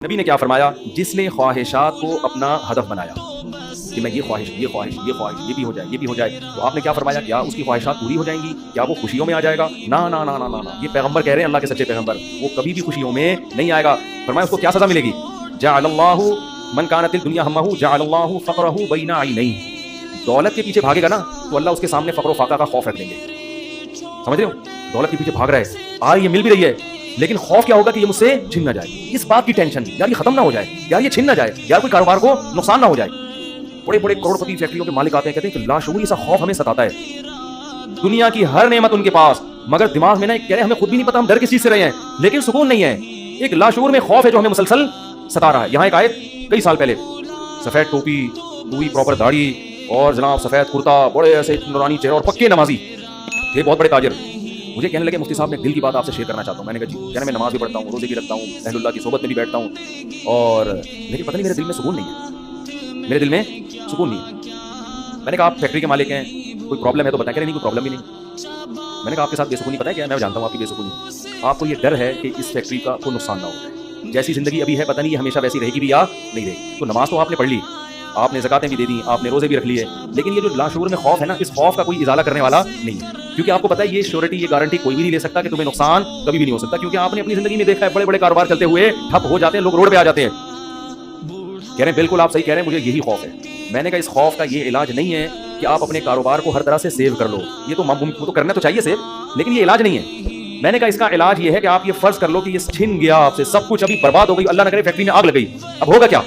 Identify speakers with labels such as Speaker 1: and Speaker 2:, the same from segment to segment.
Speaker 1: نبی نے کیا فرمایا؟ جس نے خواہشات کو اپنا ہدف بنایا کہ میں یہ خواہش یہ بھی ہو جائے، یہ بھی ہو جائے، تو آپ نے کیا فرمایا؟ کیا اس کی خواہشات پوری ہو جائیں گی؟ کیا وہ خوشیوں میں آ جائے گا؟ نا نا نا نا نا نا، یہ پیغمبر کہہ رہے ہیں، اللہ کے سچے پیغمبر، وہ کبھی بھی خوشیوں میں نہیں آئے گا۔ فرمایا اس کو کیا سزا ملے گی؟ جعل اللہ من کانت الدنیا ہمہ جعل اللہ فقرہ بین عینیہ، دولت کے پیچھے بھاگے گا نا تو اللہ اس کے سامنے فقر و فاقہ کا خوف رکھ دیں گے۔ سمجھ رہے ہو؟ دولت کے پیچھے بھاگ رہا ہے، یہ مل بھی رہی ہے، لیکن خوف کیا ہوگا کہ یہ مجھ سے چھن نہ جائے، اس بات کی ٹینشن، یار یہ ختم نہ ہو جائے، یار یہ چھن نہ جائے، یار کوئی کاروبار کو نقصان نہ ہو جائے۔ بڑے بڑے کروڑ پتی فیکٹریوں کے مالک آتے ہیں، کہتے ہیں کہ لاشعوری ایسا خوف ہمیں ستاتا ہے، دنیا کی ہر نعمت ان کے پاس، مگر دماغ میں نا کہہ رہے ہیں ہمیں خود بھی نہیں پتا ہم ڈر کس چیز سے رہے ہیں، لیکن سکون نہیں ہے، ایک لاشعور میں خوف ہے جو ہمیں مسلسل ستا رہا ہے۔ یہاں ایک آیت کئی سال پہلے، سفید ٹوپی، پوری پراپر داڑھی اور جناب سفید کرتا، بڑے ایسے نورانی چہرے اور پکے نمازی تھے، بہت بڑے تاجر، مجھے کہنے لگے مفتی صاحب میں دل کی بات آپ سے شیئر کرنا چاہتا ہوں۔ میں نے کہا جی، کہنے میں نماز بھی پڑھتا ہوں، روزے بھی رکھتا ہوں، اہل اللہ کی صحبت میں بھی بیٹھتا ہوں، اور لیکن پتہ نہیں میرے دل میں سکون نہیں ہے، میرے دل میں سکون نہیں ہے۔ میں نے کہا آپ فیکٹری کے مالک ہیں، کوئی پرابلم ہے تو بتائیں۔ کہہ رہے نہیں، کوئی پرابلم بھی نہیں۔ میں نے کہا آپ کے ساتھ بے سکونی پتہ ہے کیا؟ میں جانتا ہوں آپ کی بے سکونی، آپ کو یہ ڈر ہے کہ اس فیکٹری کا کوئی نقصان نہ ہو جائے، جیسی زندگی ابھی ہے پتہ نہیں یہ ہمیشہ ویسی رہے گی بھی یا نہیں رہے گی۔ تو نماز تو آپ نے پڑھ لی، آپ نے زکاتیں بھی دے دی، آپ نے روزے بھی رکھ لیے، لیکن یہ جو لاشعور میں خوف ہے نا، اس خوف کا کوئی ازالہ کرنے والا نہیں ہے، کیونکہ آپ کو پتہ ہے یہ شیورٹی، یہ گارنٹی کوئی بھی نہیں لے سکتا کہ تمہیں نقصان کبھی بھی نہیں ہو سکتا، کیونکہ آپ نے اپنی زندگی میں دیکھا ہے بڑے بڑے کاروبار چلتے ہوئے ٹھپ ہو جاتے ہیں، لوگ روڈ پہ آ جاتے ہیں۔ کہہ رہے ہیں بالکل آپ صحیح کہہ رہے ہیں، مجھے یہی خوف ہے۔ میں نے کہا اس خوف کا یہ علاج نہیں ہے کہ آپ اپنے کاروبار کو ہر طرح سے سیو کر لو، یہ تو کرنا تو چاہیے سیو، لیکن یہ علاج نہیں ہے۔ میں نے کہا اس کا علاج یہ ہے کہ آپ یہ فرض کر لو کہ یہ چھن گیا آپ سے، سب کچھ ابھی برباد ہو گئی، اللہ نہ کرے فیکٹری میں آگ لگ گئی، اب ہوگا کیا؟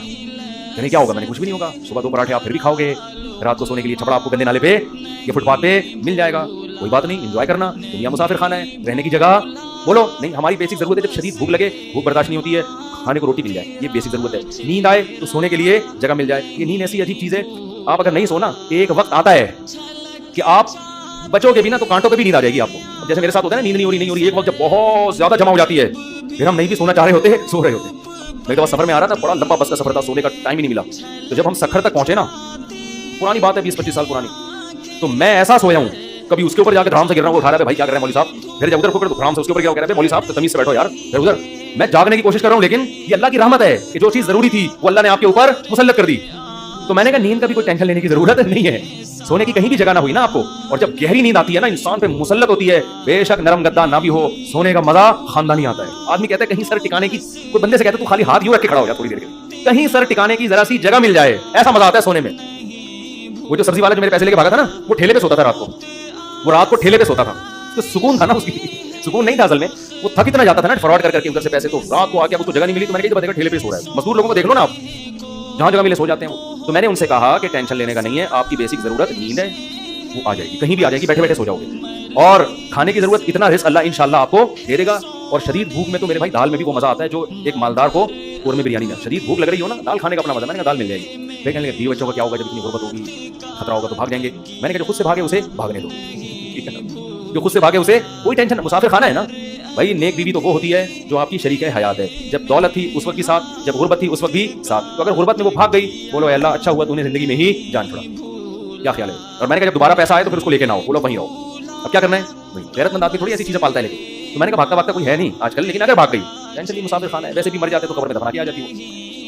Speaker 1: یعنی کیا ہوگا؟ میں نے کچھ بھی نہیں ہوگا، صبح 2 پراٹھے آپ پھر بھی کھاؤ گے، رات کو سونے کے لیے چھپڑا آپ کو گندے نالے پہ یہ فٹ پاتھ پہ مل جائے گا، کوئی بات نہیں، انجوائے کرنا، دنیا مسافر خانہ ہے، رہنے کی جگہ بولو نہیں، ہماری بیسک ضرورت ہے، جب شدید بھوک لگے، بھوک برداشت نہیں ہوتی ہے، کھانے کو روٹی مل جائے، یہ بیسک ضرورت ہے، نیند آئے تو سونے کے لیے جگہ مل جائے۔ یہ نیند ایسی عجیب چیز ہے، آپ اگر نہیں سونا ایک وقت آتا ہے کہ آپ بچو گے بھی نا تو کانٹوں پہ بھی نیند آ جائے گی آپ کو، جیسے میرے ساتھ ہوتا ہے نا، نیند نہیں ہو رہی، ایک وقت جب بہت زیادہ جمع ہو جاتی ہے، پھر ہم نہیں بھی سونا چاہ رہے ہوتے، سو رہے ہوتے۔ میں تو سفر میں آ رہا تھا، بڑا لمبا بس کا سفر تھا، سونے کا ٹائم ہی نہیں ملا، تو جب ہم سکھر تک پہنچے نا، پرانی بات ہے 20-25 سال پرانی، تو میں ایسا سویا ہوں، کبھی اس کے اوپر جا کے دھرام سے گر رہا ہوں، اٹھا رہا ہے بھائی کیا کر رہے ہیں مولوی صاحب، پھر جب ادھر پکڑ تو دھرام سے اس کے اوپر کیا کہہ رہے ہیں مولوی صاحب تمیز سے بیٹھو یار، پھر ادھر میں جاگنے کی کوشش کر رہا ہوں، لیکن یہ اللہ کی رحمت ہے کہ جو چیز ضروری تھی وہ اللہ نے آپ کے اوپر مسلط کر دی۔ تو میں نے کہا نیند کا بھی کوئی ٹینشن لینے کی ضرورت نہیں ہے، سونے کی کہیں بھی جگہ نہ ہوئی نا آپ کو، اور جب گہری نیند آتی ہے نا انسان پہ مسلط ہوتی ہے، بے شک نرم گدا نہ بھی ہو، سونے کا مزہ خاندانی آتا ہے۔ آدمی کہتا ہے کہیں سر ٹکانے کی، کوئی بندے سے کہتا ہے تو خالی ہاتھ یوں رکھ کے کھڑا ہو جا تھوڑی دیر کے لیے، کہیں سر ٹکانے کی ذرا سی جگہ مل جائے، ایسا مزہ آتا ہے سونے میں۔ وہ جو سبزی والا جو میرے پیسے لے کے بھاگا تھا نا، وہ ٹھیلے پہ سوتا تھا رات کو، وہ رات کو ٹھیلے پہ سوتا تھا، تو سکون تھا نا، اس کی سکون نہیں تھا اصل میں، وہ تھک اتنا جاتا تھا نا فراڈ کر کے ادھر سے پیسے، تو رات کو آ کے اس کو جگہ نہیں ملی، تو میں نے کہا ٹھیلے پہ سو رہا ہے۔ مزدور لوگوں کو دیکھ لو نا آپ، جہاں جگہ ملے سو جاتے ہیں وہ۔ تو میں نے ان سے کہا کہ ٹینشن لینے کا نہیں ہے، آپ کی بیسک ضرورت نیند ہے، وہ آ جائے گی، کہیں بھی آ جائے گی، بیٹھے بیٹھے سو جاؤ گے، اور کھانے کی ضرورت اتنا رزق اللہ انشاءاللہ آپ کو دے دے گا۔ اور شدید بھوک میں تو میرے بھائی دال میں بھی وہ مزہ آتا ہے جو ایک مالدار کو قورمے بریانی میں، شدید بھوک لگ رہی ہو نا، دال کھانے کا اپنا مزہ، میں نے کہا دال مل جائے گی۔ لیکن بیوی بچوں کا کیا ہوگا جب اتنی غربت ہوگی، خطرہ ہوگا تو بھاگ جائیں گے۔ میں نے کہا جو خود سے بھاگے اسے بھاگنے دو، ٹھیک ہے نا، جو خود سے بھاگے اسے کوئی ٹینشن، مسافر خانہ ہے نا بھائی، نیک بیوی تو وہ ہوتی ہے جو آپ کی شریک حیات ہے، جب دولت تھی اس وقت بھی ساتھ، جب غربت تھی اس وقت بھی ساتھ، تو اگر غربت میں وہ بھاگ گئی، بولو اے اللہ اچھا ہوا تو نے زندگی میں ہی جان چھوڑا، کیا خیال ہے؟ اور میں نے کہا جب دوبارہ پیسہ آئے تو پھر اس کو لے کے نہ ہو، بولو وہیں رہو، اب کیا کرنا ہے بھائی، غیرت مند آدمی تھوڑی ایسی چیزیں پالتا ہے، لیکن تو میں نے کہا بھاگتا کوئی ہے نہیں آج کل، لیکن اگر بھاگ گئی ٹینشن نہیں، مسافر خانہ ہے، ویسے بھی مر جاتے تو قبر میں دفنا دیا جاتی ہو،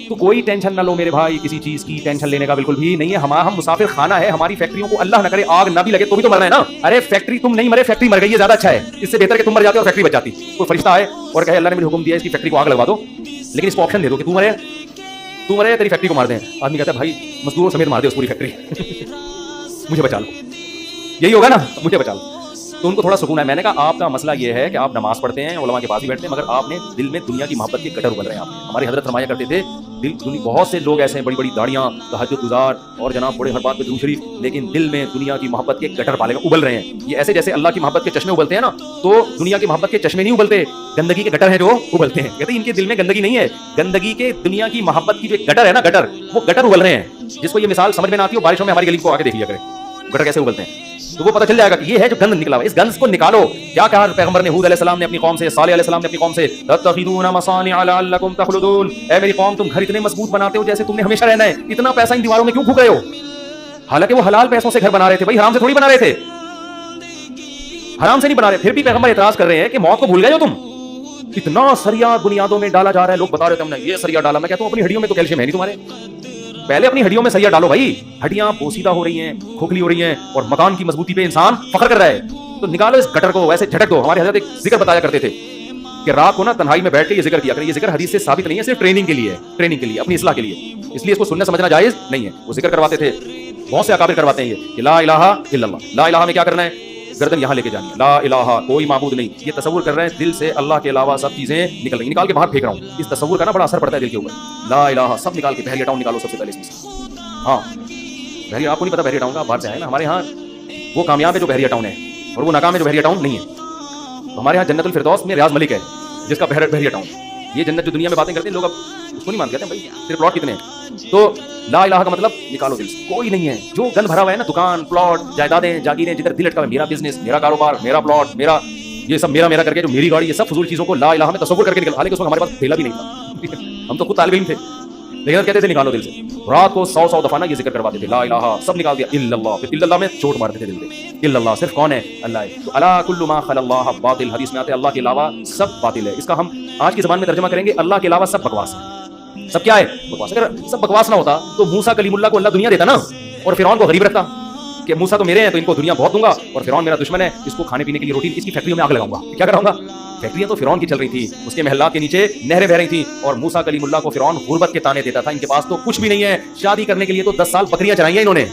Speaker 1: تو کوئی ٹینشن نہ لو میرے بھائی، کسی چیز کی ٹینشن لینے کا بالکل بھی نہیں ہے۔ ہم مسافر خانہ ہے، ہماری فیکٹریوں کو اللہ نہ کرے آگ نہ بھی لگے تو بھی تو مرنا ہے نا، ارے فیکٹری تم نہیں مرے، فیکٹری مر گئی ہے، زیادہ اچھا ہے، اس سے بہتر کہ تم مر جاتے اور فیکٹری بچ جاتی۔ کوئی فرشتہ آئے اور کہے اللہ نے مجھے حکم دیا اس کی فیکٹری کو آگ لگوا دو، لیکن اس کو آپشن دے دو کہ تو مرے تیری فیکٹری کو مار دیں، آدمی کہتا ہے بھائی مزدوروں سمیت مار دے اس پوری فیکٹری مجھے بچا لو، یہی ہوگا نا، مجھے بچا لو، تو ان کو تھوڑا سکون ہے۔ میں نے کہا آپ کا مسئلہ یہ ہے کہ آپ نماز پڑھتے ہیں، علماء کے پاس ہی بیٹھتے ہیں، مگر آپ نے دل میں دنیا کی محبت کے گٹر ابل رہے ہیں۔ آپ ہماری حضرت فرمایا کرتے تھے بہت سے لوگ ایسے ہیں، بڑی بڑی داڑیاں، تہجد گزار اور جناب بڑے ہر بات پہ درود شریف، لیکن دل میں دنیا کی محبت کے گٹر پالے ابل رہے ہیں۔ یہ ایسے جیسے اللہ کی محبت کے چشمے ابلتے ہیں نا، تو دنیا کی محبت کے چشمے نہیں ابلتے، گندگی کے گٹر ہیں جو ابلتے ہیں۔ کہتے ہیں ان کے دل میں گندگی نہیں ہے، گندگی کے دنیا کی محبت کی جو گٹر ہے نا، گٹر، وہ گٹر ابل رہے ہیں۔ جس کو یہ مثال سمجھ میں نہ آتی ہو، بارشوں میں ہماری گلی کو آ کے دیکھ لیا کرے گٹر کیسے ابلتے ہیں، تو وہ پتہ چل جائے گا کہ یہ ہے جو گند نکلا ہوا ہے، اس گند کو نکالو۔ کیا کہا پیغمبر نے، ہود علیہ السلام نے اپنی قوم سے، صالح علیہ السلام نے اپنی قوم سے، تتخذون مصانع لعلکم تخلدون، اے میری قوم تم گھر اتنے مضبوط بناتے ہو جیسے تم نے ہمیشہ رہنا ہے، اتنا پیسہ ان دیواروں میں کیوں پھونک رہے ہو؟ حالانکہ وہ حلال پیسوں سے گھر بنا رہے تھے، بھائی حرام سے تھوڑی بنا رہے تھے، حرام سے نہیں بنا رہے، پھر بھی پیغمبر اعتراض کر رہے ہیں کہ موت کو بھول گئے ہو تم، इतना सरिया बुनियादों में डाला जा रहा है, लोग बता रहे थे हमने ये सरिया डाला। मैं कहता हूँ अपनी हड्डियों में तो कैल्शियम है नहीं तुम्हारे, पहले अपनी हड्डियों में सरिया डालो भाई। हड्डियां पोसीदा हो रही हैं, खोखली हो रही हैं, और मकान की मजबूती पे इंसान फख्र कर रहा है, तो निकालो इस गटर को, वैसे झटक दो। हमारे हजरत एक जिक्र बताया करते थे कि रात को ना तन्हाई में बैठ के ये जिक्र किया करें। ये जिक्र हदीस से साबित नहीं है, सिर्फ ट्रेनिंग के लिए है, ट्रेनिंग के लिए, अपनी इस्लाह के लिए, इसलिए इसको सुनना समझना जायज नहीं है। वो जिक्र करवाते थे, बहुत से अकाबिर करवाते हैं ये, ला इलाहा इल्लल्लाह। ला इलाहा में क्या करना है, गर्दन यहाँ लेके जानी है, ला इलाहा कोई माबूद नहीं। ये तसव्वुर कर रहे हैं दिल से अल्लाह के अलावा सब चीजें निकल रही, निकाल के बाहर फेंक रहा हूँ। इस तसव्वुर का ना बड़ा असर पड़ता है दिल के ऊपर। ला इलाहा सब निकाल के बहरिया टाउन निकालो सबसे पहले इसमें से। हाँ बहरिया, आपको नहीं पता बहरिया टाउन का, बाहर से आए ना। हमारे यहाँ वो कामयाब है जो बहरिया टाउन है, और वो नाकाम है जो बहरिया टाउन नहीं है। तो हमारे यहाँ जन्नतुल फिरदौस में रियाज मलिक है जिसका बहरिया टाउन। ये जन्नत जो दुनिया में बातें करते हैं लोग, अब उसको नहीं मानते भाई, तेरे प्लॉट कितने हैं। तो ला इलाहा का मतलब निकालो दिल से, कोई नहीं है। जो गंद भरा हुआ है ना, दुकान, प्लॉट, जायदादें, जागीरें, जिधर दिल अटका है, मेरा बिजनेस, मेरा कारोबार, मेरा प्लॉट, मेरा ये सब, मेरा मेरा करके जो मेरी गाड़ी, ये सब फजूल चीजों को ला इलाहा में तसव्वुर करके निकल। हालांकि उस वक्त हमारे पास थैला भी नहीं था, हम तो खुद तालिब इल्म थे, लेकिन कहते थे निकालो दिल से। रात को 100 दफा ना ये जिक्र करवाते थे, ला इलाहा सब निकाल दिया, इल्लल्लाह। फिर इल्लल्लाह में चोट मारते थे दिल पे, इल्लल्लाह सिर्फ कौन है, अल्लाह है। तो अला कुल्लु मा खलल्लाह बातिल, हदीस में आते हैं अल्लाह के अलावा सब बातिल है। इसका हम आज की ज़बान में तर्जुमा करेंगे, अल्लाह के अलावा सब बकवास है। सब क्या है, बकवास। अगर सब बकवास ना होता तो मूसा कलीमुल्लाह को अल्लाह दुनिया देता ना, और फिरौन को गरीब रखता कि मूसा तो मेरे हैं तो इनको दुनिया बहुत दूंगा, और फिरौन मेरा दुश्मन है, इसको खाने पीने के लिए रोटी, इसकी फैक्ट्रियों में आग लगाऊंगा। क्या कराऊंगा, फैक्ट्रियां तो फिरौन की चल रही थी, उसके महल्लात के नीचे नहरें बह रही थी, और मूसा कलीमुल्लाह को फिरौन गुर्बत के ताने देता था। इनके पास तो कुछ भी नहीं है, शादी करने के लिए तो 10 साल बकरियां चराई हैं इन्होंने।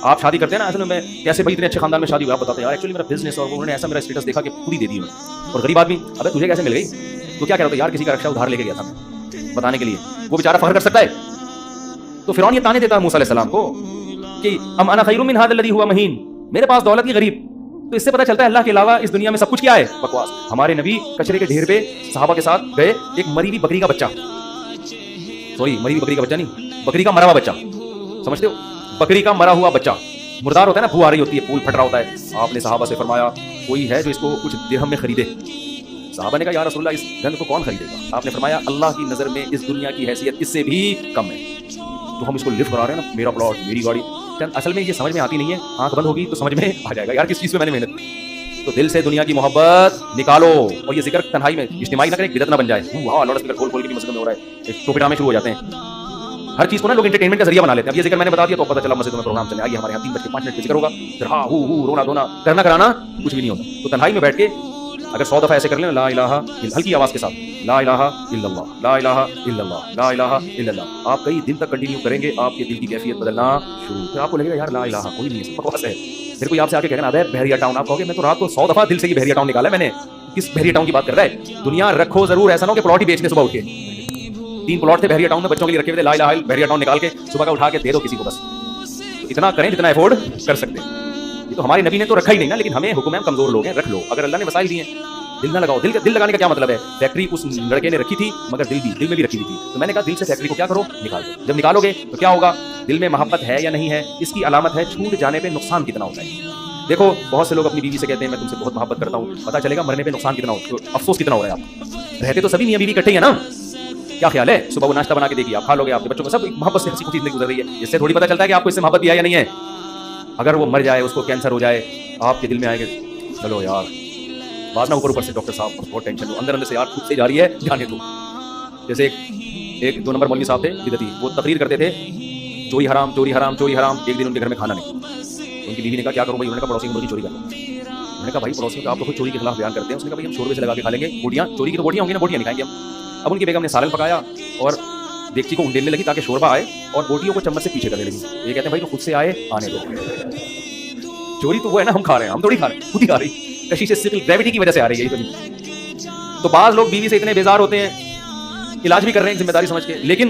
Speaker 1: आप शादी करते हैं ना, असल में कैसे भाई इतने अच्छे खानदान में शादी हुई, आप बताते हैं यार एक्चुअली मेरा बिजनेस, और उन्होंने ऐसा मेरा स्टेटस देखा कि खुद ही दे दी उन्होंने। और गरीब आदमी, अबे तुझे कैसे मिल गई, तो क्या कह रहा था यार, किसी का रक्षा उधार लेके गया था बताने के लिए, वो बेचारा फख्र कर सकता है। तो फिरौन ये ताने देता है मूसा अलैहिस्सलाम को कि अम अना खैरुम मिन हाज़ा अल्लज़ी हुवा महीन, मेरे पास दौलत की गरीब। तो इससे पता चलता है अल्लाह के अलावा इस दुनिया में सब कुछ क्या है, बकवास। हमारे नबी कचरे के ढेर पे सहाबा के साथ गए, एक मरी हुई बकरी का बच्चा, सॉरी मरी हुई बकरी का बच्चा नहीं, बकरी का मरा हुआ बच्चा, समझते हो, बकरी का मरा हुआ बच्चा, मुर्दार होता है ना, बू आ रही होती है, फूल फट रहा होता है। आपने सहाबा से फरमाया कोई है जो इसको कुछ दिरहम में खरीदे। सहाबा ने कहा या रसूलल्लाह इस गंद को कौन खरीदेगा। आपने फरमाया अल्लाह की नजर में इस दुनिया की हैसियत इससे भी कम है। तो हम इसको लिफ्ट करा रहे हैं ना, मेरा प्लॉट, मेरी गाड़ी। असल में ये समझ में आती नहीं है, आंख बंद होगी तो समझ में आ जाएगा यार किस चीज पे मैंने मेहनत की। तो दिल से दुनिया की मोहब्बत निकालो, और ये जिक्र तन्हाई में इज्तिमाई ना करें, बिदअत ना बन जाए। वाह लाउड स्पीकर खोल के भी मस्जिद में हो रहा है, टोपी ड्रामे शुरू हो जाते हैं। हर चीज को ना लोग एंटरटेनमेंट का जरिया बना लेते हैं। अब ये जिक्र मैंने बता दिया तो पता चला मस्जिद में प्रोग्राम चले, आइए हमारे यहाँ 3:05 पे जिक्र होगा, फिर हाँ हू रोना धोना करना कराना कुछ भी नहीं होता। तो तन्हाई में बैठ के अगर 100 दफा ऐसे कर लें, ला इलाहा, हल्की आवाज के साथ, ला इलाहा इल्लल्लाह, ला इलाहा इल्लल्लाह, ला इलाहा इल्लल्लाह, आप कई दिन तक कंटिन्यू करेंगे, आपके दिल की कैफियत बदलना शुरू। फिर आपको लगेगा यार ला इलाहा कोई नहीं है, बकवास है। फिर कोई आपसे आके कहना अबे बहरिया टाउन, आप कहोगे मैं तो रात को 100 दफा दिल से ही बहरिया टाउन निकाला मैंने, किस बहरिया टाउन की बात कर रहा है। दुनिया रखो जरूर, ऐसा ना हो कि प्लॉट ही बेचने सुबह उठ के। 3 प्लॉट थे बहरिया टाउन में, बच्चों के लिए रखे हुए थे, ला इलाहा बहरिया टाउन निकाल के सुबह का उठा के दे दो किसी को, बस तो इतना करें जितना अफोर्ड कर सकते हैं। ये तो हमारे नबी ने तो रखा ही नहीं ना, लेकिन हमें हुक्म है, हम कमजोर लोग हैं, रख लो। अगर अल्लाह ने वसाइल दिए, दिल ना लगाओ। दिल लगाने का क्या मतलब है, फैक्ट्री उस लड़के ने रखी थी, मगर दिल में भी रखी हुई थी। तो मैंने कहा दिल से फैक्ट्री को क्या करो, निकाल दो। जब निकालोगे तो क्या होगा, दिल में मोहब्बत है या नहीं है, इसकी अलामत है छूट जाने पे नुकसान कितना होता है। देखो बहुत से लोग अपनी बीवी से कहते हैं मैं तुमसे बहुत मोहब्बत करता हूँ, पता चलेगा मरने पे नुकसान कितना हो, अफसोस कितना हो रहा है आपको। रहते तो सभी मियां बीवी इकट्ठे ही है ना, क्या ख्याल है, सुबह वो नाश्ता बना के देगी, आप खा लोगे, आपके बच्चों में सब मोहब्बत से हंसी खुशी जिंदगी गुजर रही है। इससे थोड़ी पता चलता है कि आपको इससे मोहब्बत भी है या नहीं है। अगर वो मर जाए, उसको कैंसर हो जाए, आपके दिल में आएगा चलो यार बात ना ऊपर से डॉक्टर साहब बहुत टेंशन हो, अंदर से यार खुद से जा रही है, जाने दो। जैसे एक 2 नंबर मौलवी साहब थे बिदती, वो तकरीर करते थे चोरी हराम चोरी हराम चोरी हराम। एक दिन उनके घर में खाना नहीं, उनकी बीवी ने कहा क्या करूँ भाई, उन्होंने कहा पड़ोसी की मुर्गी चोरी कर लो। उन्होंने कहा भाई पड़ोसी को आप तो खुद चोरी के खिलाफ बयान करते हैं। उसने कहा भाई हम शोरबे से लगा के खा लेंगे, बोटियाँ चोरी की तो बोटियाँ होंगी ना, बोटियाँ नहीं खाएंगे हम। अब उनकी बेगम ने सालन पकाया और देगची को उंडेलने लगी ताकि शोरबा आए, और बोटियों को चम्मच से पीछे करने लगी। ये कहते हैं भाई तो खुद से आए आने दो, चोरी तो वो है ना हम खा रहे हैं, हम थोड़ी खा रहे हैं, खुद ही खा रही, कशी से ग्रेविटी की वजह से आ रही है। तो बाज लोग बीवी से इतने बेजार होते हैं, इलाज भी कर रहे हैं जिम्मेदारी समझ के, लेकिन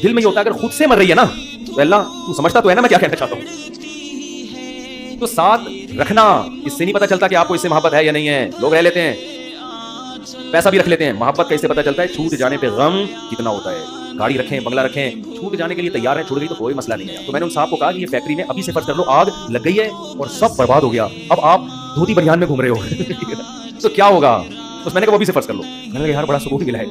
Speaker 1: दिल में ये होता है अगर खुद से मर रही है ना तो अल्लाह तू समझता तो है ना मैं क्या कहना चाहता हूं। तो साथ रखना, इससे नहीं पता चलता कि आपको इससे मोहब्बत है या नहीं है। लोग रह लेते हैं, पैसा भी रख लेते हैं, मोहब्बत का इससे पता चलता है छूट जाने पे गम कितना होता है। गाड़ी रखें, बंगला रखें, छूट जाने के लिए तैयार है, छूट गई तो कोई मसला नहीं है। तो मैंने उन साहब को कहा कि ये फैक्ट्री में अभी से फर्ज कर लो आग लग गई है और सब बर्बाद हो गया, अब आप धोती बनियान में घूम रहे हो तो क्या होगा। तो मैंने कहा अभी से फर्ज कर लो। मैंने कहा यार बड़ा सुकून मिला है।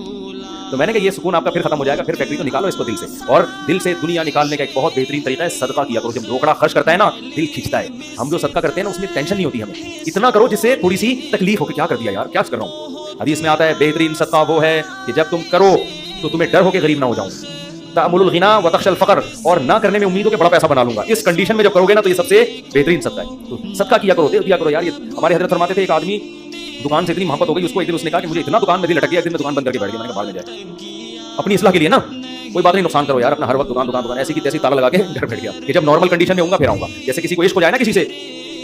Speaker 1: तो मैंने कहा ये सुकून आपका फिर खत्म हो जाएगा, फिर फैक्ट्री तो निकालो इसको दिल से। और दिल से दुनिया निकालने का एक बहुत बेहतरीन तरीका है सदका किया करो। जब रोकड़ा खर्च करता है ना, दिल खिंचता है। हम जो सदका करते हैं ना, उसमें टेंशन नहीं होती हमें। इतना करो जिससे थोड़ी सी तकलीफ हो कि क्या कर दिया यार, क्या कर रहा हूँ। हदीस में आता है बेहतरीन सदका वो है कि जब तुम करो तो तुम्हें डर हो के गरीब ना हो जाऊं, तअमुलुल गिना व तख्शल फकर, और ना करने में उम्मीद हो कि बड़ा पैसा बना लूंगा। इस कंडीशन में जब करोगे ना, तो ये सबसे बेहतरीन सदका है। तो सदका किया करो, दे दिया करो यार। ये हमारे हजरत फरमाते थे, एक आदमी दुकान से इतनी मोहब्बत हो गई उसको, एक दिन उसने कहा कि मुझे इतना दुकान में दिल लटक गया, एक दिन मैं दुकान बंद करके बैठ गया। मैंने कहा बाद में जाए, अपनी इस्लाह के लिए ना, कोई बात नहीं, नुकसान करो यार अपना, हर वक्त दुकान दुकान दुकान ऐसी की तैसी ताला लगा के घर बैठ गया कि जब नॉर्मल कंडीशन में होऊंगा फिर आऊंगा। जैसे किसी को इश्क हो जाए ना किसी से,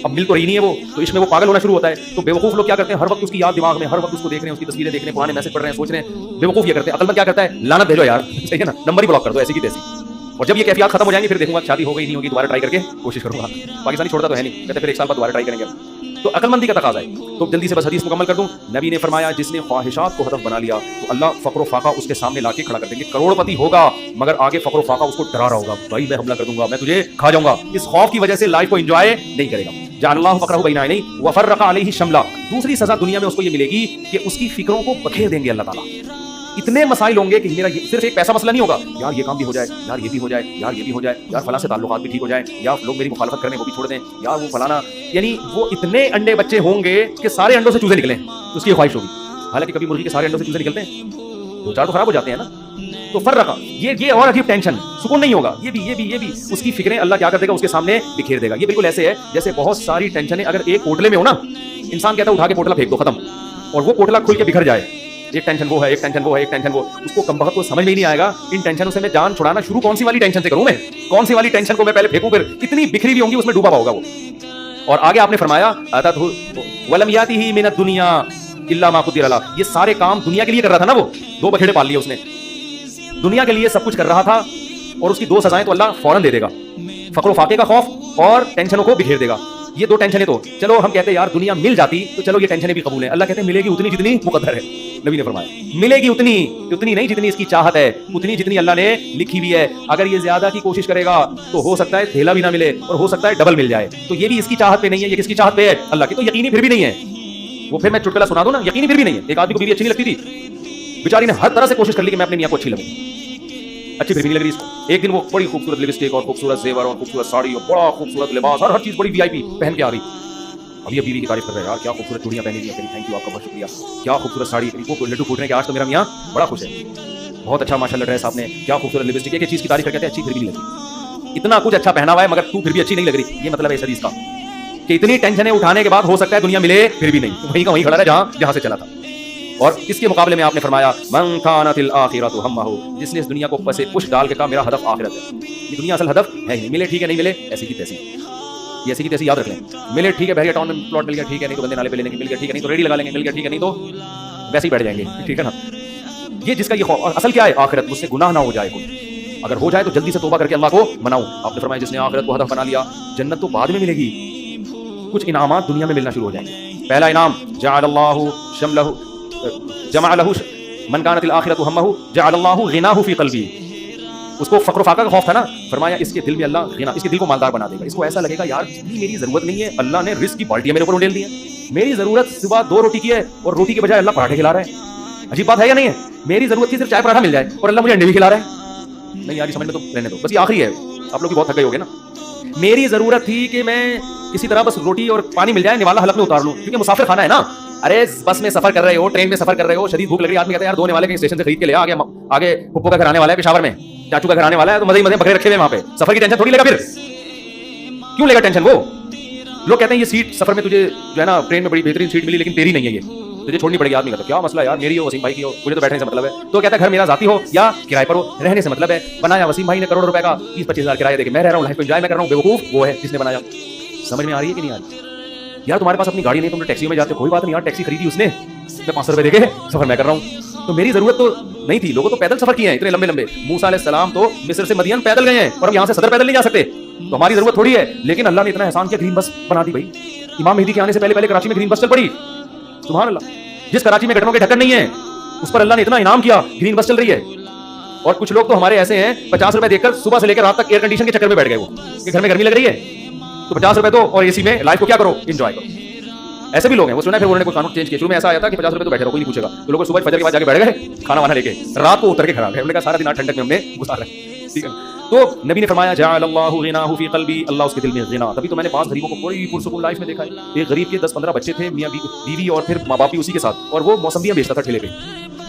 Speaker 1: अब मिल तो रही नहीं है वो, तो इसमें वो पागल होना शुरू होता है। तो बेवकूफ लोग क्या करते हैं, हर वक्त उसकी याद दिमाग में, हर वक्त उसको देख रहे हैं, उसकी तस्वीरें देख रहे हैं, पुराने मैसेज पढ़ रहे हैं, सोच रहे हैं। बेवकूफ ये करते हैं। अकलमंद क्या करता है, लानत भेजो यार, सही है ना, नंबर ही ब्लॉक कर दो ऐसी की तैसी। और जब ये कैफियत खत्म हो जाएंगी, फिर देखूंगा शादी हो गई नहीं होगी, दोबारा ट्राई करके कोशिश करूंगा। पाकिस्तानी छोड़ता तो है नहीं, कहते फिर एक साल बाद दोबारा ट्राई करेंगे। तो अकलमंदी का तकाजा है। तो जल्दी से बस हदीस मुकम्मल कर दूं। नबी ने फरमाया, जिसने ख्वाहिशात को हदफ बना लिया तो अल्लाह फक्र फाका उसके सामने लाके खड़ा कर देंगे। करोड़पति होगा मगर आगे फक्र फाका उसको डरा रहा होगा, भाई मैं हमला कर दूंगा, मैं तुझे खा जाऊंगा। इस खौफ की वजह से लाइफ को एंजॉय नहीं करेगा। जअल्लाहु फक्रहु बैना नहीं व फर्रक़ अलैहि शमला। दूसरी सजा दुनिया में उसको ये मिलेगी कि उसकी फिक्रों को बखेर देंगे अल्लाह ताला। इतने मसाइल होंगे कि मेरा सिर्फ एक पैसा मसला नहीं होगा, यार ये काम भी हो जाए, यार ये भी हो जाए, यार ये भी हो जाए, यार फलां से ताल्लुकात भी ठीक हो जाए, या लोग मेरी मुखालफत करने को भी छोड़ दें, यार वो फलाना। यानी वो इतने अंडे बच्चे होंगे कि सारे अंडों से चूजे निकले, उसकी ख्वाहिश होगी। हालांकि कभी मुर्गी के सारे अंडों से चूजे निकलते हैं, दो चार तो खराब हो जाते हैं ना। तो फर्रक़ ये और अजीब टेंशन, सुकून नहीं होगा। ये भी उसकी फिक्रें अल्लाह क्या कर देगा, उसके सामने बिखेर देगा। ये बिल्कुल ऐसे है जैसे बहुत सारी टेंशनें अगर एक पोटले में हो ना, इंसान कहता है उठा के पोटला फेंक दो, खत्म, और वो पोटला खुल के बिखर जाए। एक टेंशन वो है, एक टेंशन वो है, एक टेंशन वो, उसको कमबख्त को समझ में ही नहीं आएगा इन टेंशनों से मैं जान छुड़ाना शुरू कौन सी वाली टेंशन से करूं, मैं कौन सी वाली टेंशन को मैं पहले फेंकूं, फिर इतनी बिखरी भी होंगी उसमें डूबा होगा वो। और आगे आपने फरमाया वलम यातिही मिनद दुनिया इल्ला मा कुदिर लह। ये सारे काम दुनिया के लिए कर रहा था ना, वो दो बखेड़े पाल लिए उसने, दुनिया के लिए सब कुछ कर रहा था, और उसकी दो सजाएं तो अल्लाह फौरन दे देगा, फक्र फाके का खौफ और टेंशनों को बिखेर देगा। ये दो टेंशनें तो चलो हम कहते हैं यार दुनिया मिल जाती तो चलो ये टेंशनें भी कबूल है। अल्लाह कहते हैं मिलेगी उतनी जितनी मुकद्दर है। नबी ने फरमाया मिलेगी उतनी नहीं जितनी इसकी चाहत है, उतनी जितनी अल्लाह ने लिखी हुई है। अगर ये ज्यादा की कोशिश करेगा तो हो सकता है थैला भी ना मिले, और हो सकता है डबल मिल जाए। तो ये भी इसकी चाहत पे नहीं है, ये किसकी चाहत पे है, अल्लाह की। तो यकीनी फिर भी नहीं है वो, फिर मैं चुटकुला सुना दूं ना, यकीनी फिर भी नहीं है। एक आदमी को बीवी अच्छी नहीं लगती थी, बेचारी ने हर तरह से कोशिश कर ली कि मैं अपनी मियां को अच्छी लगूं, अच्छी फिर भी नहीं लग रही इसको। एक दिन वो बड़ी खूबसूरत लिपस्टिक और खूबसूरत जेवर और खूबसूरत साड़ी और बड़ा खूबसूरत लिबास, हर चीज बड़ी वीआईपी पहन के आ रही। अब ये बीवी की तारीफ कर रहे हैं, यार क्या खूबसूरत चूड़ियां पहनी हुई है, थैंक यू आपका बहुत शुक्रिया, क्या खूबसूरत साड़ी, वो लड्डू फूट रहे हैं कि आज तो मेरा मियां बड़ा खुश है, बहुत अच्छा माशाल्लाह ड्रेस आपने, क्या खूबसूरत लिपस्टिक, एक चीज की तारीफ करके अच्छी फिर भी नहीं लगी, इतना कुछ अच्छा पहना हुआ है मगर तू फिर भी अच्छी नहीं लग रही। ये मतलब है इस हदीस का कि इतनी टेंशनें उठाने के बाद हो सकता है दुनिया मिले फिर भी नहीं, वहीं का वहीं खड़ा रहे जहां से चला था। और इसके मुकाबले में आपने फरमाया मन कानतिल आखिरतु हम्महु, जिसने इस दुनिया को पसे पुश डाल के कहा मेरा हदफ आखिरत है। ये दुनिया असल हदफ है ही नहीं, मिले ठीक है, नहीं मिले ऐसी की तैसी, ये ऐसी की तैसी याद रख लें। मिले ठीक है, बहरिया टाउन में प्लॉट मिल गया ठीक है, नहीं तो बंदे नाले पे लेने मिल गया ठीक है, नहीं तो रेडी लगा लेंगे मिल गया ठीक है, नहीं तो वैसे ही बैठ जाएंगे, ठीक है ना। ये जिसका ये खौफ, असल क्या है आखिरत, मुझसे गुनाह ना हो जाए कोई, अगर हो जाए तो जल्दी से तौबा करके अल्लाह को मनाओ। आपने फरमाया जिसने आखिरत को हदफ बना लिया, जन्नत तो बाद में मिलेगी, कुछ इनामात दुनिया में मिलना शुरू हो जाएंगे। पहला इनाम जअलल्लाहु शमलहु जमअलहु मन कानतिल आखिरतु हम्महु जअलल्लाहु गिनाहु फी क़ल्बी। उसको फक्र फाका का खौफ था ना, फरमाया इसके दिल में अल्लाह गिना, इसके दिल को मालदार बना देगा। इसको ऐसा लगेगा यार मेरी जरूरत नहीं है, अल्लाह ने रिस्क की बाल्टियां मेरे ऊपर उंडेल दी है, मेरी जरूरत सुबह 2 रोटी की है और रोटी के बजाय अल्लाह पराठे खिला रहा है। अजीब बात है या नहीं है, मेरी जरूरत थी सिर्फ चाय पराठा मिल जाए और अल्लाह मुझे अंडे भी खिला रहा है। नहीं यार ये समझ में तो रहने दो, बस ये आखिरी है, आप लोग भी बहुत थक गए होगे ना। मेरी जरूरत थी कि मैं किसी तरह बस रोटी और पानी मिल जाए, निवाला हलक में उतार लूं, क्योंकि मुसाफिर खाना है ना। अरे बस में सफर कर रहे हो, ट्रेन में सफर कर रहे हो, शदीद भूख लग रही है, आदमी कहता है यार धोने वाले के स्टेशन से खरीद के ले आ, आगे पुप्पो का घर आने वाला है, पेशावर में चाचू का घर आने वाला है, तो मजे मजे बकरे रखे हुए वहां पे, सफर की टेंशन थोड़ी लेगा, फिर क्यों लेगा टेंशन। वो लोग कहते हैं ये सीट सफर में तुझे जो है ना ट्रेन में बड़ी बेहतरीन सीट मिली लेकिन तेरी नहीं है, ये तुझे छोड़नी पड़ेगी। आदमी कहता क्या मसला यार, मेरी हो वसीम भाई की हो, मुझे तो बैठने से मतलब है। तो कहता है घर मेरा जाती हो या किराए पर हो, रहने से मतलब है। बनाया वसीम भाई ने करोड़ रुपए का 20-25 हजार किराया देके, मैं रह रहा हूँ, लाइफ को एंजॉय मैं कर रहा हूँ, बेवकूफ वो है जिसने बनाया। समझ में आ रही है कि नहीं आ रही यार। तुम्हारे पास अपनी गाड़ी नहीं, तुम टैक्सी में जाते हो, कोई बात नहीं यार, टैक्सी खरीदी उसने, मैं 500 रुपए देके सफर मैं कर रहा हूँ। तो मेरी जरूरत तो नहीं थी, लोगों तो पैदल सफर किए हैं इतने लंबे लंबे, मूसा अलैहिस्सलाम तो मिस्र से मदीन पैदल गए हैं और अब यहाँ से सदर पैदल नहीं जा सकते, तो हमारी जरूरत थोड़ी है। लेकिन अल्लाह ने इतना एहसान किया, ग्रीन बस बना दी भाई। इमाम मेहदी के आने से पहले कराची में ग्रीन बस चल पड़ी, सुभान अल्लाह। जिस कराची में गटरों के ढक्कन नहीं है उस पर अल्लाह ने इतना इनाम किया, ग्रीन बस चल रही है। और कुछ लोग तो हमारे ऐसे हैं 50 रुपए देकर सुबह से लेकर रात तक एयर कंडीशन के चक्कर में बैठ गए, वो कि घर में गर्मी लग रही है तो 50 रुपए दो और एसी में लाइफ को क्या करो, एंजॉय करो। ऐसे भी लोग हैं, वो सुना है फिर उन्होंने कोई कानून चेंज किया। शुरू में ऐसा आया था कि 50 रुपए तो बैठे रहो, कोई नहीं पूछेगा, तो लोग सुबह फजर के बाद जाके बैठ गए खाना वाना लेके, रात को उतर के खड़ा गए। हमने कहा सारा दिन आज ठंडक में हमने गुजारा है, ठीक है। तो नबी ने फरमाया जअलल्लाहु गिनाहु फी क़ल्बी, अल्लाह उसके दिल में गिना। तभी तो मैंने 5 गरीबों को बड़ी पुरसुकून लाइफ में देखा है। एक गरीब के 10-15 बच्चे थे, मियां बीवी और फिर माँ बाप भी उसी के साथ, और वो मौसम्बियां बेचता था ठेले पे।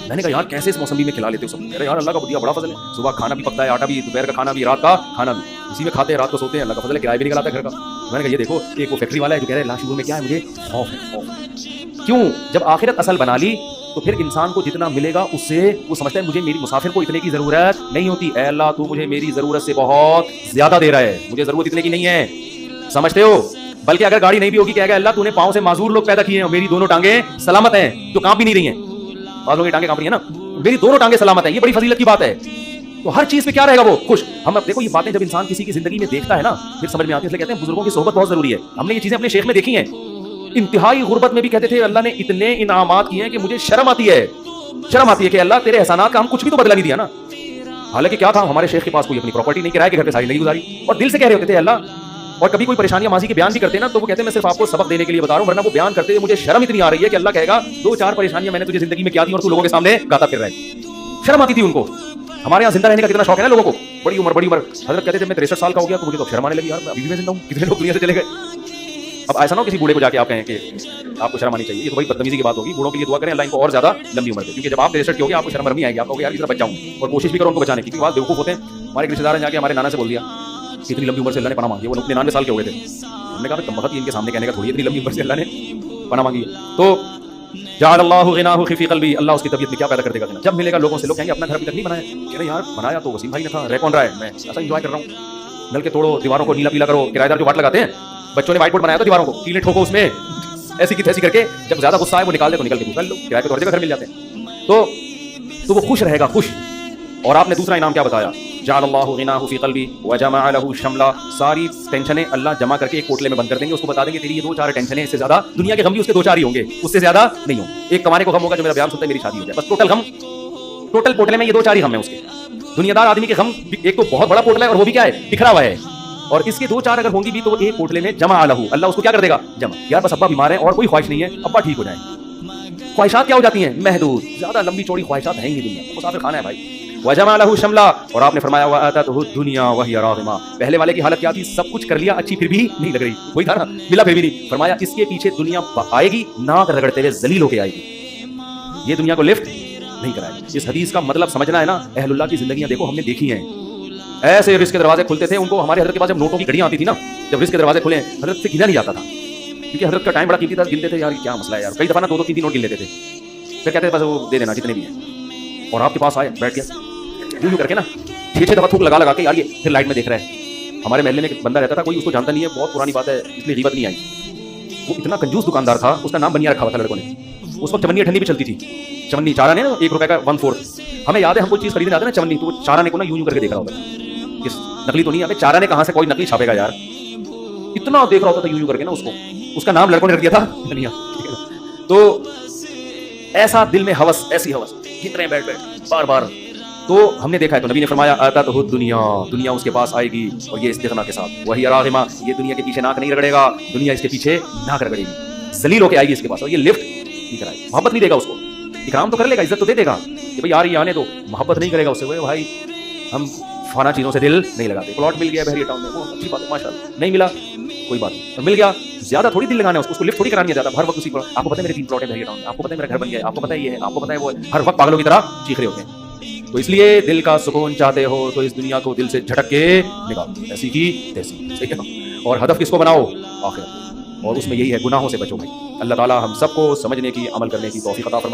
Speaker 1: मैंने कहा यार कैसे इस मौसम्बी में खिला लेते हो सब? कह रहे यार अल्लाह का दिया बड़ा फजल है, सुबह खाना भी पकता है, आटा भी, दोपहर का खाना भी, रात का खाना भी, इसी में खाते हैं, रात को सोते हैं, अल्लाह का फजल है, किराया भी निकल आता है घर का। मैंने कहा ये देखो, एक वो फैक्ट्री वाला है जो कह रहा है अल्लाह शुरू में क्या है, मुझे खौफ है, खौफ। क्यों? जब आखिरत असल बना ली तो फिर इंसान को जितना मिलेगा उससे वो समझता है मुझे मेरी मुसाफिर को इतने की जरूरत नहीं होती। ऐ अल्लाह तू मुझे मेरी जरूरत से बहुत ज्यादा दे रहा है, मुझे जरूरत इतने की नहीं है, समझते हो? बल्कि अगर गाड़ी नहीं भी होगी कहेगा अल्लाह तूने पाँव से माजूर लोग पैदा किए हैं, मेरी दोनों टांगें सलामत हैं, जो कांप भी नहीं रही हैं। बाद लोगों की टांगें कांप रही है ना, मेरी दोनों टांगें सलामत हैं, ये बड़ी फजीलत की बात है। तो हर चीज पे क्या रहेगा वो खुश। हम अब देखो ये बातें जब इंसान किसी की जिंदगी में देखता है ना फिर समझ में आती है। इसलिए कहते हैं बुजुर्गों की सोहबत बहुत जरूरी है। हमने ये चीजें अपने शेख में देखी हैं। इंतहाई गुर्बत में भी कहते थे अल्लाह ने इतने इनामात किए हैं कि मुझे शर्म आती है कि अल्लाह तेरे एहसानात का हम कुछ भी तो बदला नहीं दिया ना। हालांकि क्या था, हमारे शेख के पास कोई अपनी प्रॉपर्टी नहीं, किराए के घर पे सारी नहीं गुजारी, और दिल से कह रहे होते थे अल्लाह। और कभी कोई परेशानियां माजी के बयान भी करते ना तो वो कहते हैं मैं सिर्फ आपको सबक देने के लिए बता रहा हूं, वरना वो बयान करते मुझे शर्म इतनी आ रही है कि अल्लाह कहेगा 2-4 परेशानियां मैंने तुझे जिंदगी में क्या दी और तू लोगों के सामने गाता फिर रहा है। शर्म आती थी उनको। हमारे यहाँ जिंदा रहने का कितना शौक है ना लोगों को, बड़ी उम्र। हजरत कहते थे मैं 63 साल का हो गया तो मुझे तो शर्म आने लगी, यार अभी भी मैं जिंदा हूं, कितने लोग दुनिया से चले गए। अब ऐसा ना हो किसी बूढ़े को जाके आप कहें कि आपको शर्म आनी चाहिए, ये तो भाई बदतमीजी की बात होगी। बूढ़ों के लिए दुआ करें अल्लाह इनको और ज्यादा लंबी उम्र दे, क्योंकि जब आप 63 के होगे आपको शर्म नहीं आएगी, आप कहोगे यार इस तरह बच्चा हूं, और कोशिश भी करो उनको बचाने की। क्योंकि बेवकूफ होते हैं। हमारे रिश्तेदार ने जाके हमारे नाना से बोल दिया इतनी लंबी उम्र से अल्लाह ने पनाह मांगी, वो 99 साल के हो गए थे। हमने कहा तुम बहुत इनके सामने कहने का थोड़ी, इतनी लंबी उम्र से अल्लाह ने पनाह मांगी। तो जअलल्लाहु गिनाहु फी क़ल्बी, अल्लाह उसकी तबीयत में क्या पैदा कर देगा गिना। जब मिलेगा लोगों से, लोग कहेंगे अपना घर अभी तक नहीं बनाया, कह रहे यार बनाया तो वसीम भाई ने था, रह कौन रहा है, मैं ऐसा एंजॉय कर रहा हूँ। नल के तोड़ो, दीवारों को नीला पीला करो, किराएदार जो वाट लगाते हैं, बच्चों ने व्हाइट बोर्ड बनाया तो दीवारों को कीले ठोको उसमें, ऐसी की तैसी करके जब ज्यादा गुस्सा आए वो निकाल दे तो निकल के दूसरा लो, किराए पे तो हर जगह घर मिल जाते हैं। तो वो खुश रहेगा, खुश। और आपने दूसरा इनाम क्या बताया, जअलल्लाहु गिनाहु फी क़ल्बी व जमअ लहु शमला, सारी टेंशनें अल्लाह जमा करके एक पोटले में बंद कर देंगे। उसको बता देंगे तेरी ये 2-4 टेंशनें, इससे ज्यादा दुनिया के गम भी उसके 2-4 ही होंगे, उससे ज्यादा नहीं होंगे। एक कमाने को गम होगा जो मेरा बयान सुनता है मेरी शादी हो जाए, बस टोटल गम, टोटल पोटले में ये 2-4 ही गम है उसके। दुनियादार आदमी के गम एक तो बहुत बड़ा पोटला है और वो भी क्या है, बिखरा हुआ है, और इसके 2-4 अगर होंगी भी तो एक पोटले में जमा लहू, अल्लाह उसको क्या कर देगा, जमा। यार बस अब्बा बीमार है और कोई ख्वाहिश नहीं है, अब्बा ठीक हो जाए। ख्वाहिशात क्या हो जाती हैं, महदूद, ज्यादा लंबी चौड़ी ख्वाहिशात है ही नहीं दुनिया, मुसाफिर खाना है भाई। वजमा लहू शमला, और आपने फरमाया व अततहु दुनिया वही राग़िमा, पहले वाले की हालत क्या थी, सब कुछ कर लिया अच्छी फिर भी नहीं लग रही, वही था ना, मिला फिर भी नहीं। फरमाया इसके पीछे दुनिया आएगी, नाक रगड़ते हुए जलील होके आएगी, ये दुनिया को लिफ्ट नहीं कराएगी। इस हदीस का मतलब समझना है ना। अहलुल्लाह की जिंदगियां देखो हमने देखी हैं, ऐसे रिस्क के दरवाजे खुलते थे उनको। हमारे हजरत के पास जब नोटों की घड़ियां आती थी ना, जब रिस्क के दरवाजे खुले, हजरत से गिना नहीं जाता था, क्योंकि हजरत का टाइम बड़ा कीमती था। गिनते थे यार क्या मसला है यार, कई दफा ना 2-3 नोट गिन लेते थे, फिर कहते थे बस वो दे देना जितने भी हैं। और आपके पास आए बैठ के यूं करके ना 6-6 दफा थूक लगा के यार ये फिर लाइट में देख रहा है। हमारे महल्ले में एक बंदा रहता था, कोई उसको जानता नहीं है, बहुत पुरानी बात है इसलिए ग़ीबत नहीं आई। वो इतना कंजूस दुकानदार था, उसका नाम बनिया रखा हुआ था लड़कों ने। उस वक्त चवन्नी ठंडी भी चलती थी, चवन्नी 4 आने ना, 1 रुपए का 1/4। हमें याद है, हमको चीज खरीदने आते ना चवन्नी, तो वो 4 आने को ना यूं करके देख रहा होता था, किस नकली तो नहीं, अबे 4 आने कहां से कोई नकली छापेगा यार, इतना देख रहा होता था यूं करके ना उसको। उसका नाम लड़कों ने रख दिया था बनिया। तो ऐसा दिल में हवस, ऐसी हवस, गिन रहे बैठ बार बार। तो हमने देखा है, तो नबी ने फरमाया आता तो दुनिया, दुनिया उसके पास आएगी और ये इस्तिग़ना के साथ, वही राग़िमा, ये दुनिया के पीछे नाक नहीं रगड़ेगा, दुनिया इसके पीछे नाक रगड़ेगी, जलील होके आएगी इसके पास, और ये लिफ्ट नहीं कराएगी, मोहब्बत नहीं देगा उसको, इकराम तो कर लेगा, इज्जत तो दे देगा कि भाई यार ये आने दो, मोहब्बत नहीं करेगा उससे। भाई हम फाना चीज़ों से दिल नहीं लगाते। प्लॉट मिल गया बहरिया टाउन में, वो अच्छी बात है माशाल्लाह, नहीं मिला कोई बात नहीं, तो मिल गया, ज्यादा थोड़ी दिल लगाना है उसको लिफ्ट थोड़ी करानी है ज्यादा, हर वक्त उसी पर। आपको पता है मेरे 3 प्लॉट है बहरिया टाउन में, आपको पता है मेरा घर बन गया है, आपको पता है ये है, आपको पता है वो है, हर वक्त पागलों की तरह चीख रहे होते हैं। तो इसलिए दिल का सुकून चाहते हो तो इस दुनिया को दिल से झटक के निकालो, ऐसी की तैसी, सही है। और हदफ किसको बनाओ, आखिरत, और उसमें यही है गुनाहों से बचो भाई। अल्लाह ताला हम सबको समझने की, अमल करने की तौफीक अता फरमाए।